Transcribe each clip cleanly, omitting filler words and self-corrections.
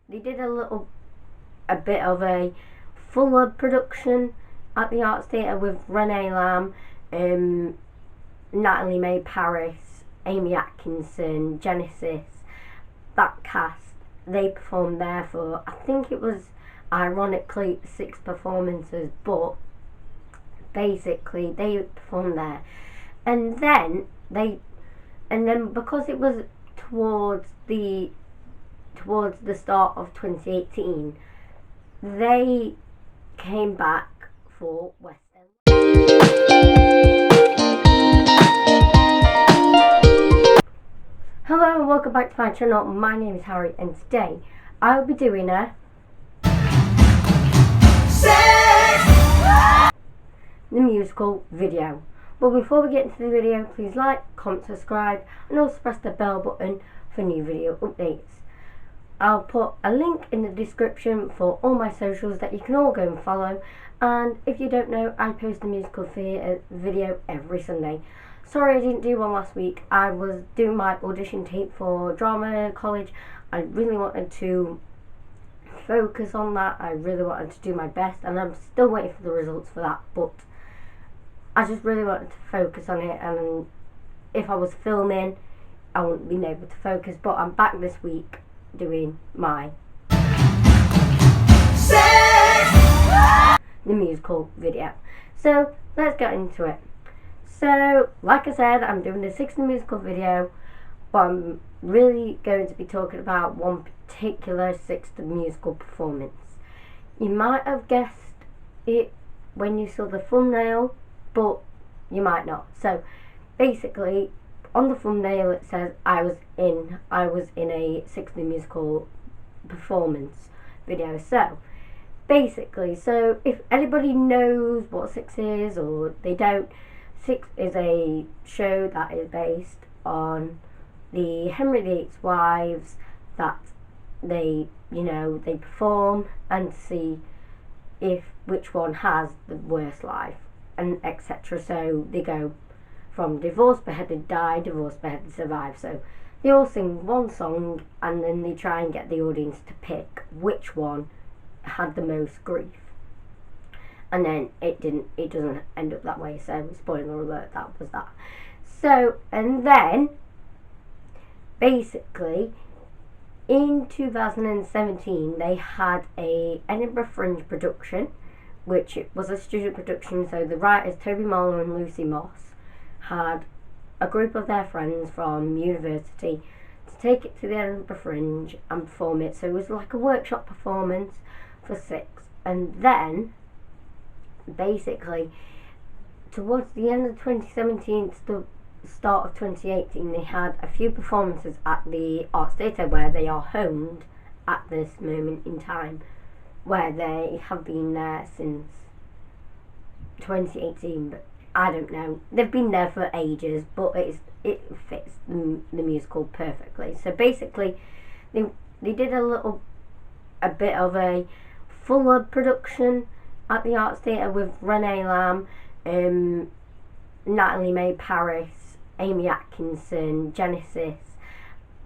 they did a bit of a fuller production at the Arts Theatre with Renee Lamb, Natalie May Paris, Amy Atkinson, Genesis. That cast, they performed there for, I think it was ironically 6 performances, but basically they performed there, and then because it was towards the start of 2018, they came back for Westend. Hello and welcome back to my channel. My name is Harry, and today I will be doing the musical video. But before we get into the video, please like, comment, subscribe, and also press the bell button for new video updates. I'll put a link in the description for all my socials that you can all go and follow. And if you don't know, I post a musical theatre video every Sunday. Sorry I didn't do one last week. I was doing my audition tape for drama college. I really wanted to focus on that. I really wanted to do my best, and I'm still waiting for the results for that, but I just really wanted to focus on it. And if I was filming, I wouldn't be able to focus, but I'm back this week doing my the musical video. So let's get into it. So like I said, I'm doing the Sixthemusical video, but I'm really going to be talking about one particular Sixthemusical performance. You might have guessed it when you saw the thumbnail, but you might not. So basically, on the thumbnail it says I was in a Sixthemusical performance video. So basically, so if anybody knows what Six is or they don't, Six is a show that is based on the Henry VIII's wives, that they perform and see which one has the worst life, and etc. So they go from divorced, beheaded, die, divorced, beheaded, survive. So they all sing one song, and then they try and get the audience to pick which one had the most grief. And then it doesn't end up that way, so spoiler alert, that was that. So, and then basically in 2017 they had a Edinburgh Fringe production, which was a student production. So the writers Toby Marlowe and Lucy Moss had a group of their friends from university to take it to the Edinburgh Fringe and perform it. So it was like a workshop performance for Six. And then basically towards the end of 2017 to the start of 2018, they had a few performances at the Arts Theatre, where they are homed at this moment in time, where they have been there since 2018, but I don't know, they've been there for ages, but it fits the musical perfectly. So basically they did a bit of a fuller production at the Arts Theatre with Renee Lamb, Natalie May Paris, Amy Atkinson, Genesis.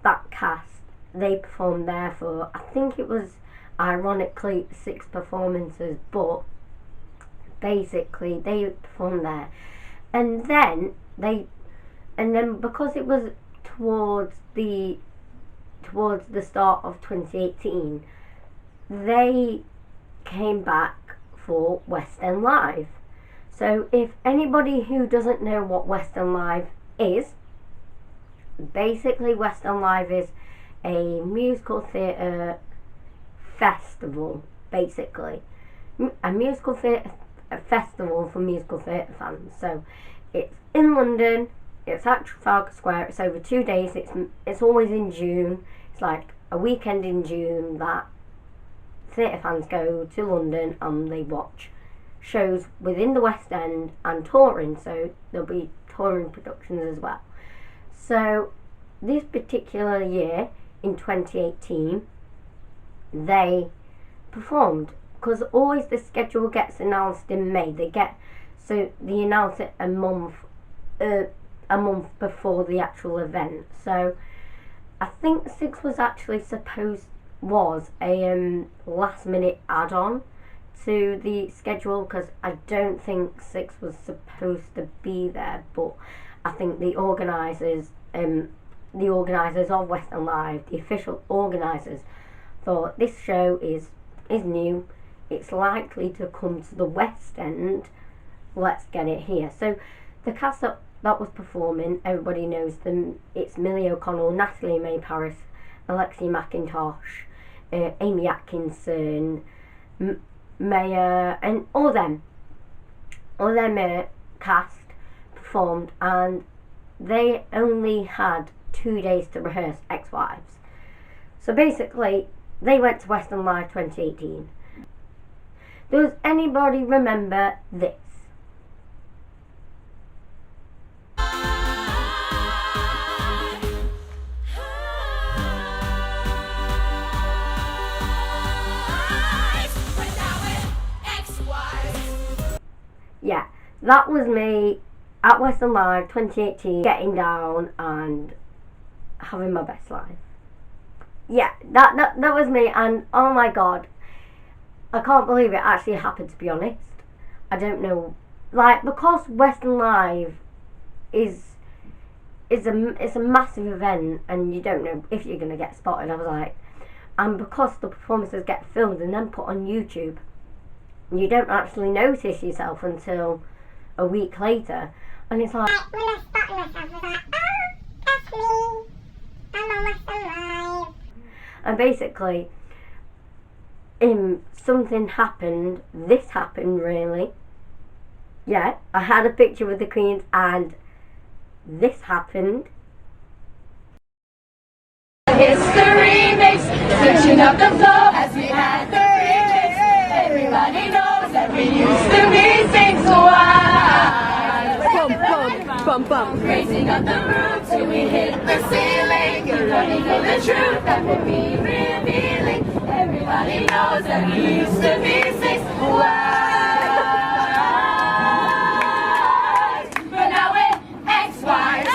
That cast, they performed there for, I think it was ironically 6 performances, but basically they performed there, and then because it was towards the start of 2018, they came back for Westend Live. So if anybody who doesn't know what Westend Live is, basically Westend Live is a musical theatre festival, basically a musical theatre festival for musical theatre fans. So it's in London, it's at Trafalgar Square, it's over 2 days, it's always in June. It's like a weekend in June that theatre fans go to London and they watch shows within the West End and touring, so there'll be touring productions as well. So this particular year in 2018 they performed, because always the schedule gets announced in May. They announce it a month before the actual event. So I think Six was actually supposed was a last minute add-on to the schedule, because I don't think Six was supposed to be there, but I think the organisers of Westend Live, the official organisers, thought this show is new, it's likely to come to the West End, let's get it here. So the cast that was performing, everybody knows them. It's Millie O'Connell, Natalie May Paris, Alexi McIntosh, Amy Atkinson, Maya, and all them cast performed, and they only had 2 days to rehearse Ex-Wives. So basically, they went to Westend Live 2018. Does anybody remember this? Yeah, that was me at Westend Live 2018, getting down and having my best life. Yeah, that was me, and oh my god, I can't believe it actually happened, to be honest. I don't know, like, because Westend Live is a massive event, and you don't know if you're gonna get spotted. I was like, and because the performances get filmed and then put on YouTube, you don't actually notice yourself until a week later, and it's like, when I spotted myself, I was like, oh, that's me, I'm on Westend Live. And basically, something happened. This happened, really. Yeah, I had a picture with the Queens, and this happened. History makes switching up the flow as we had the remix. Everybody knows that we used to be sings wild. Bump, bump. Raising up the roof till we hit the ceiling. You're running for the truth that we'll be revealing. Everybody knows that we used to be sings wild. But now we're Ex-Wives.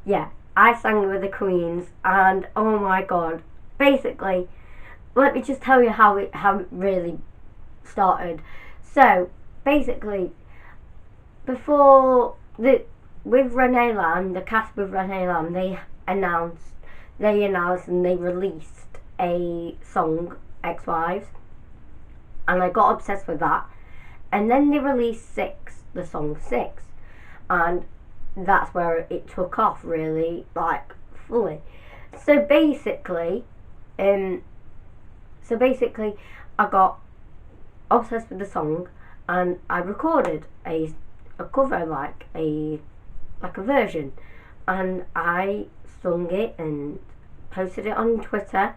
Yeah, I sang with the Queens, and oh my god, basically, let me just tell you how it really started. So basically, before with Renee Lamb, the cast with Renee Lamb, they announced and they released a song, Ex-Wives, and I got obsessed with that. And then they released the song Six, and that's where it took off, really, like, fully. So basically, I got obsessed with the song, and I recorded a cover, like a version, and I sung it and posted it on Twitter,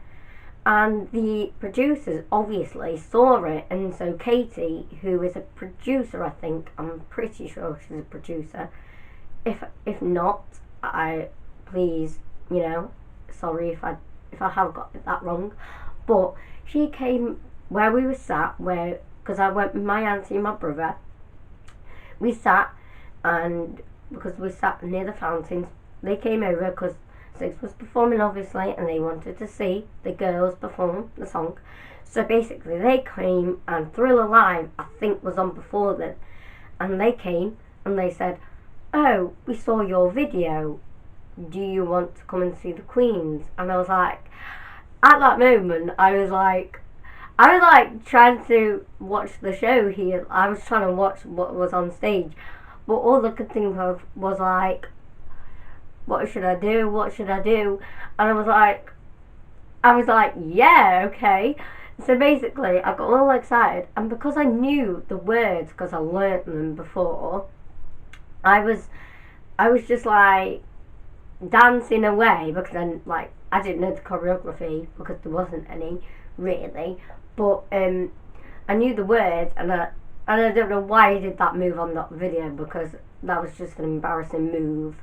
and the producers obviously saw it, and so Katie, who is a producer, I think, I'm pretty sure she's a producer, if not, please, sorry if I have got that wrong, but she came where we were sat, because I went with my auntie and my brother. We sat, and because we sat near the fountains, they came over because Six was performing, obviously, and they wanted to see the girls perform the song. So basically, they came, and Thriller Live, I think, was on before then, and they came and they said, oh, we saw your video, do you want to come and see the Queens? And I was like, at that moment, I was like trying to watch the show here. I was trying to watch what was on stage, but all I could think of was like, what should I do? And I was like, yeah, okay. So basically, I got all excited, and because I knew the words, because I learnt them before, I was just like dancing away, because then, like, I didn't know the choreography because there wasn't any really, but I knew the words, and I don't know why I did that move on that video, because that was just an embarrassing move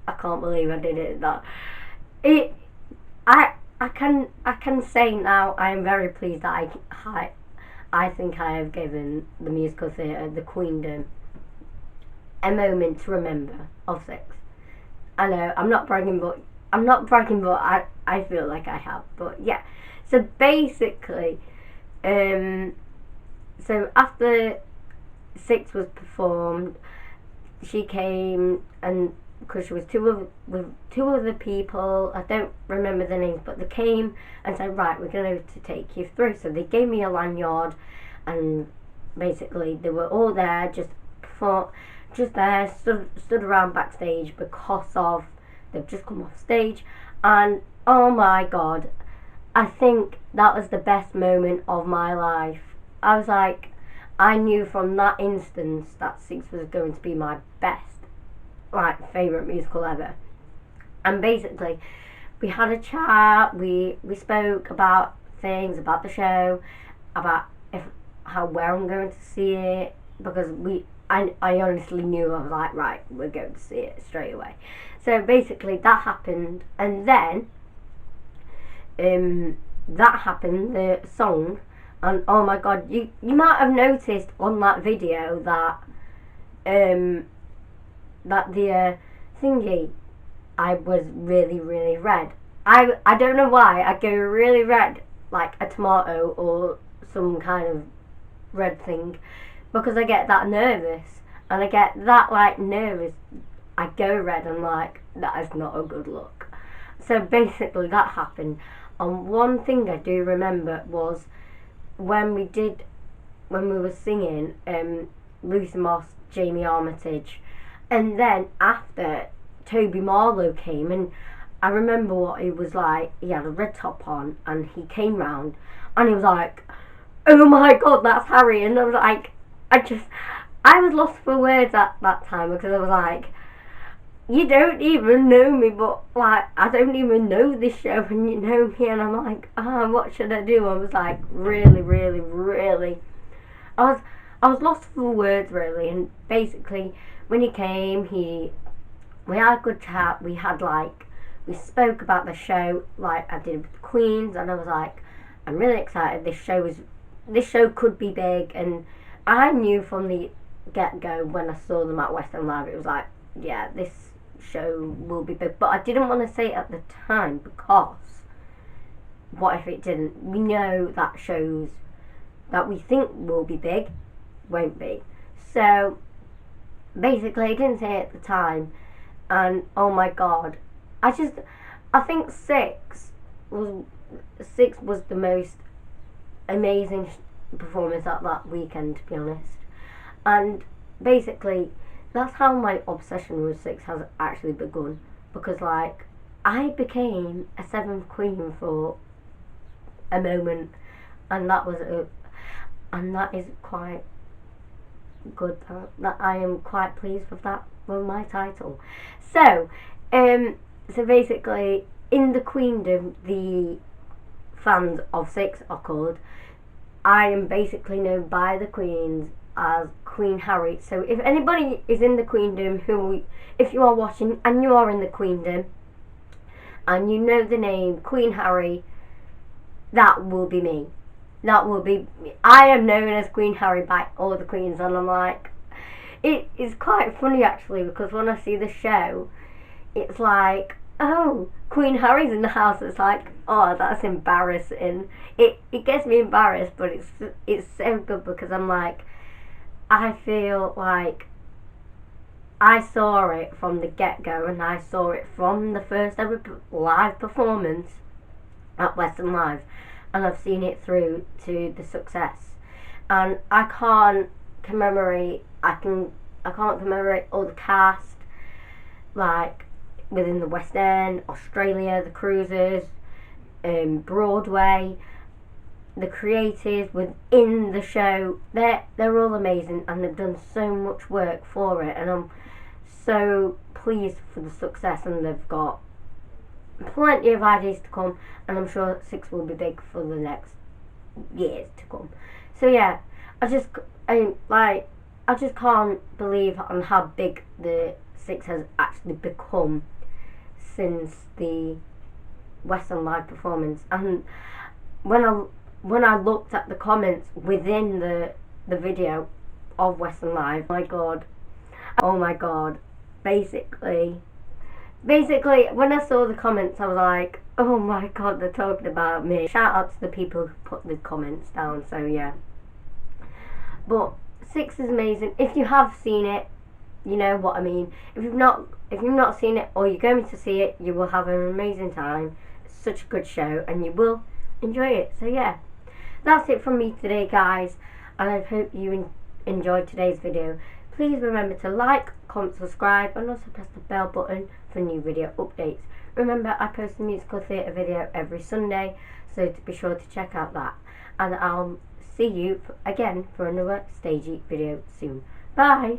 I can't believe I did it. I can say now I am very pleased that I think I have given the musical theatre, the Queendom, a moment to remember of 6. I know I'm not bragging, but I feel like I have. But yeah, so basically, so after 6 was performed, she came, and because she was with two other people, I don't remember the names, but they came and said, right, we're going to take you through. So they gave me a lanyard, and basically they were all there, just there, stood around backstage because of they've just come off stage, and oh my god, I think that was the best moment of my life. I was like, I knew from that instance that 6 was going to be my best, like, favourite musical ever. And basically, we had a chat, we spoke about things, about the show, about where I'm going to see it, because I honestly knew. I was like, right, we're going to see it straight away. So basically that happened, and then that happened, the song, and oh my god, you might have noticed on that video that the thingy, I was really, really red. I don't know why I go really red, like a tomato or some kind of red thing, because I get that nervous, and I get that like nervous, I go red, and like, that is not a good look. So basically that happened. And one thing I do remember was when we were singing Luther Moss, Jamie Armitage, and then after, Toby Marlowe came, and I remember what he was like. He had a red top on, and he came round, and he was like, oh my god, that's Harry. And I was like, I was lost for words at that time, because I was like, you don't even know me, but like, I don't even know this show, and you know me, and I'm like, what should I do? I was like, really, really, really, I was lost for words, really. And basically, when he came, we had a good chat. We spoke about the show, like I did with the Queens, and I was like, I'm really excited. This show could be big, and I knew from the get-go when I saw them at Westend Live, it was like, yeah, this show will be big. But I didn't want to say it at the time, because what if it didn't? We know that shows that we think will be big won't be. So basically, I didn't say it at the time, and oh my god, I think 6 was the most amazing performance at that weekend, to be honest. And basically, that's how my obsession with 6 has actually begun, because like, I became a 7th queen for a moment, and that is quite good. That I am quite pleased with that, with my title. So basically, in the Queendom, the fans of 6 are called. I am basically known by the Queens as Queen Harry. So if anybody is in the Queendom, if you are watching and you are in the Queendom and you know the name Queen Harry, that will be me. That will be me. I am known as Queen Harry by all the Queens, and I'm like, it is quite funny actually, because when I see the show, it's like, oh, Queen Harry's in the house. It's like, oh, that's embarrassing. It gets me embarrassed, but it's so good, because I'm like, I feel like I saw it from the get-go, and I saw it from the first ever live performance at Westend Live, and I've seen it through to the success. And I can't commemorate all the cast, like within the West End, Australia, the cruises, Broadway, the creatives within the show. They're all amazing, and they've done so much work for it, and I'm so pleased for the success, and they've got plenty of ideas to come, and I'm sure 6 will be big for the next years to come. So yeah, I just can't believe on how big the 6 has actually become. since the Westend live performance. And when I looked at the comments within the video of Westend live, oh my god, basically when I saw the comments, I was like, oh my god, they're talking about me. Shout out to the people who put the comments down. So yeah, but Six is amazing. If you have seen it, you know what I mean. If you've not seen it, or you're going to see it, you will have an amazing time. It's such a good show and you will enjoy it. So yeah, that's it from me today, guys, and I hope you enjoyed today's video. Please remember to like, comment, subscribe, and also press the bell button for new video updates. Remember, I post a musical theatre video every Sunday, so to be sure to check out that. And I'll see you again for another stagey video soon. Bye!